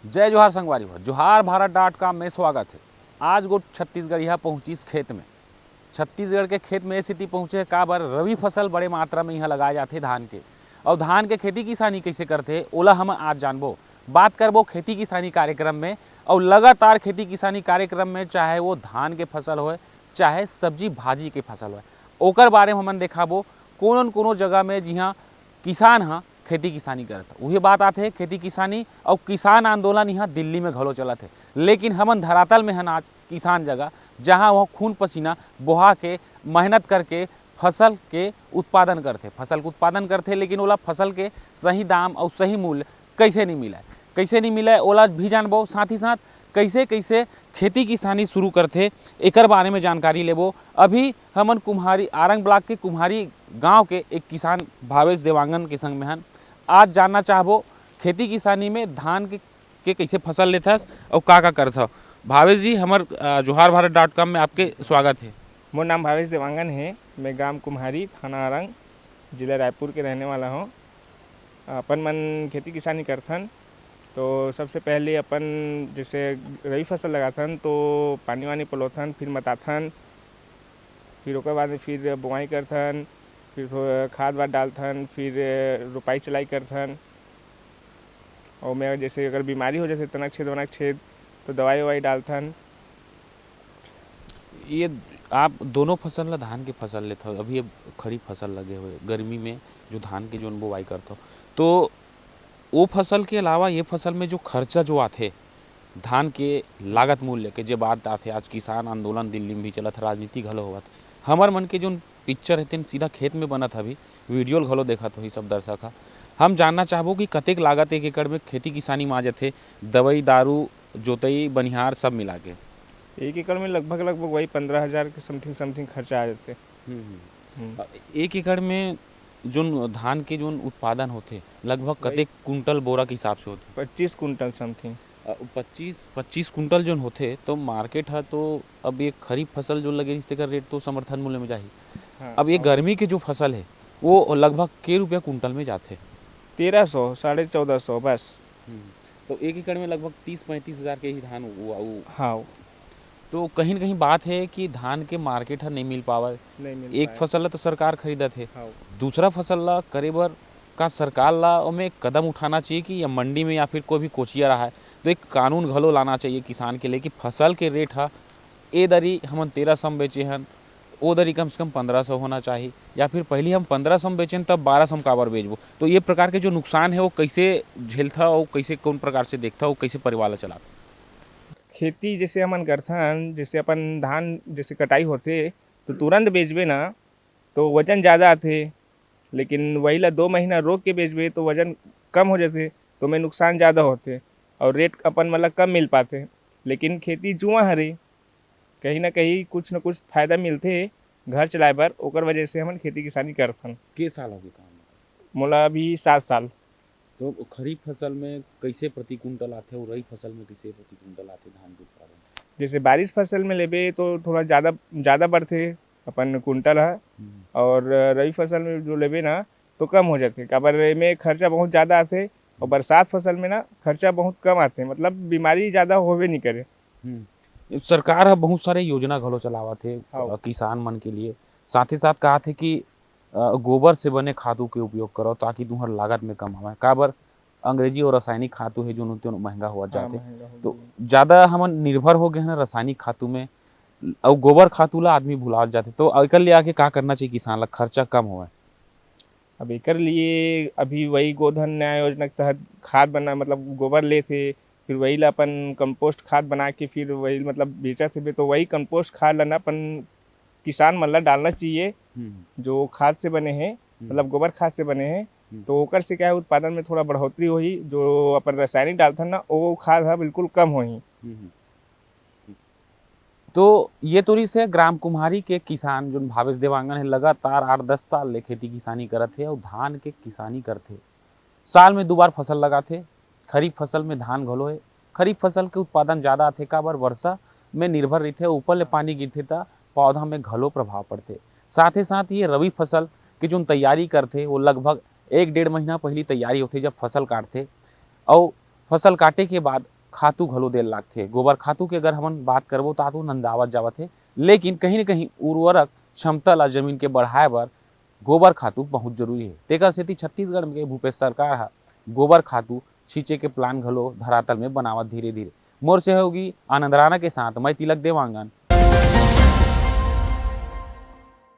जय जोहार संगवारी हो, जोहार भारत.com में स्वागत है। आज गो छत्तीसगढ़ यहाँ पहुँची इस खेत में। छत्तीसगढ़ के खेत में स्थिति पहुँचे का बार रवि फसल बड़े मात्रा में यहाँ लगाए जाते धान के। और धान के खेती किसानी कैसे करते ओला हम आज जानबो। बात करबो खेती किसानी कार्यक्रम में, और लगातार खेती किसानी कार्यक्रम में चाहे वो धान के फसल हो चाहे सब्जी भाजी के फसल हो, ओकर बारे में हमन देखाबो कोनो कोनो जगह में जिहाँ किसान हाँ खेती किसानी करत वही बात आते है खेती किसानी और किसान आंदोलन यहाँ दिल्ली में घलो चलत है। लेकिन हमन धरातल में हन आज किसान जगह जहाँ वह खून पसीना बहा के मेहनत करके फसल के उत्पादन करते लेकिन ओला फसल के सही दाम और सही मूल्य कैसे नहीं मिला ओला भी जानबो। साथ ही साथ कैसे कैसे खेती किसानी शुरू करते एकर बारे में जानकारी लेबो। अभी हमन कुम्हारी आरंग ब्लॉक के कुम्हारी गांव के एक किसान भावेश देवांगन के संग में हन। आज जानना चाहबो खेती किसानी में धान के कैसे फसल लेथस और का करथ। भावेश जी हमर जोहार भारत.com में आपके स्वागत है। मोर नाम भावेश देवांगन है। मैं गांव कुम्हारी, थाना आरंग, जिला रायपुर के रहने वाला हूँ। अपन मन खेती किसानी करथन तो सबसे पहले अपन जैसे रबी फसल लगाथन तो पानी वानी पलोथन, फिर मताथन, फिर ओकर बाद फिर बुआई करथन, फिर खाद वाद डालथन, फिर रोपाई चलाई करथन। और मैं जैसे अगर बीमारी हो जाए तनक छेद तो दवाई ववाई डालथन। ये आप दोनों फसल ला धान के फसल लेते हो, अभी अब खरीफ फसल लगे हुए गर्मी में जो धान के जो बुवाई करते हो, तो वो फसल के अलावा ये फसल में जो खर्चा जो आते धान के लागत मूल्य के जो बात आते, आज किसान आंदोलन दिल्ली में भी चलत, राजनीति घलो होवत, हमर मन के जो पिक्चर है सीधा खेत में बनत अभी वीडियो घलो देखत हो सब दर्शक हा। हम जानना चाहबो कि कतेक लागत एक एकड़ में खेती किसानी में आ जाते, दवाई दारू जोतई बनिहार सब मिला के। 1 एकड़ में लगभग वही 15,000 के समथिंग खर्चा आ जाते। एक एकड़ में जो धान के जो उत्पादन होते लगभग कतेक कुंटल बोरा के हिसाब से होते? 25 कुंटल समथिंग। 25 कुंटल जो होते तो मार्केट है तो अब ये खरीफ फसल जो लगे इसका रेट तो समर्थन मूल्य में जाही। हाँ, अब ये गर्मी के जो फसल है वो लगभग के रुपया कुंटल में जाते? 1300 1450 बस। तो एक एकड़ में लगभग 30-35 हज़ार के ही धान हाँ। तो कहीं न कहीं बात है कि धान के मार्केट है नहीं मिल पावा। एक फसल ला तो सरकार खरीदत है, दूसरा फसल ला करे बर का सरकार ला ओमे कदम उठाना चाहिए कि या मंडी में या फिर कोई भी कोचिया रहा है तो एक कानून घलो लाना चाहिए किसान के लिए कि फसल के रेट है ए दरी हमन 1300 में बेचे हन, वो दरी कम से कम 1500 होना चाहिए, या फिर पहले हम 1500 में बेचें तब 1200 काबर बेचबो। तो ये प्रकार के जो नुकसान है वो कैसे झेलता और कैसे कौन प्रकार से देखता और कैसे परिवार ला चलाता? खेती जैसे हमन करथन, जैसे अपन धान जैसे कटाई होते तो तुरंत बेचबे ना तो वजन ज़्यादा आते, लेकिन वही ला 2 महीना रोक के बेचबे तो वजन कम हो जाते, तो में नुकसान ज़्यादा होते और रेट अपन मतलब कम मिल पाते। लेकिन खेती जुआ हरे, कहीं ना कहीं कुछ न कुछ फायदा मिलते घर चलाए बर, ओकर वजह से हमन खेती किसानी करथन। के साल हो गए काम? मोला अभी 7 साल। तो खरीफ फसल में कैसे प्रति कुंटल आते और रबी फसल में कैसे प्रति कुंटल आते धान के उत्पादन? जैसे बारिश फसल में लेबे तो थोड़ा ज़्यादा बढ़ते अपन कुंटल है, और रबी फसल में जो लेबे ना तो कम हो जाते, काबर में खर्चा बहुत ज़्यादा आते और बरसात फसल में ना खर्चा बहुत कम आते, मतलब बीमारी ज़्यादा होबे नहीं करे। सरकार बहुत सारे योजना घलो चलावत है किसान मन के लिए, साथ ही साथ कहा थे कि गोबर से बने खादों के उपयोग करो ताकि तुम्हार लागत में कम आवे। काबर अंग्रेजी और रासायनिक खादों है जो महंगा हुआ जाते, तो ज़्यादा हम निर्भर हो गए हैं रासायनिक खादों में और गोबर खादू ला आदमी भुला जाते। तो एकर लिए आके का करना चाहिए किसान ला खर्चा कम होवे? अब एकर लिए अभी वही गोधन न्याय योजना के तहत खाद बना, मतलब गोबर ले थे, फिर वही ला अपन कंपोस्ट खाद बना के फिर वही मतलब बेचा थे, तो वही कंपोस्ट खाद लाना अपन किसान मन ला डालना चाहिए जो खाद से बने हैं, मतलब गोबर खाद से बने हैं। तो ओकर से क्या है उत्पादन में थोड़ा बढ़ोतरी होही, जो अपन रासायनिक डालथन ना वो खाद है बिल्कुल कम होही। तो ये तोरी से ग्राम कुम्हारी के किसान जो भावेश देवांगन है लगातार 8-10 साल ले खेती किसानी करत है और धान के किसानी करते, साल में 2 बार फसल लगाते। खरीफ फसल में धान घलो है, खरीफ फसल के उत्पादन ज़्यादा आथे काबर वर्षा में निर्भर रहते, ऊपर ले पानी गिरते तो पौधा में घलो प्रभाव पड़ते। साथ ही साथ ये रबी फसल की जो तैयारी करते वो लगभग 1-1.5 महीना पहले तैयारी होती जब फसल काटते, और फसल काटे के बाद खातू घलो देल लागथे। गोबर खातू के अगर हमन बात करबो तो आतो नंदावत जावत हे, लेकिन कहीं न कहीं उर्वरक क्षमता ला जमीन के बढ़ाए बर गोबर खातू बहुत जरूरी है। तेकर सेती छत्तीसगढ़ के भूपेश सरकार हा गोबर खातू छींचे के प्लान घलो धरातल में बनावत धीरे धीरे। मोर सहयोगी आनंद राणा के साथ मैं तिलक देवांगन,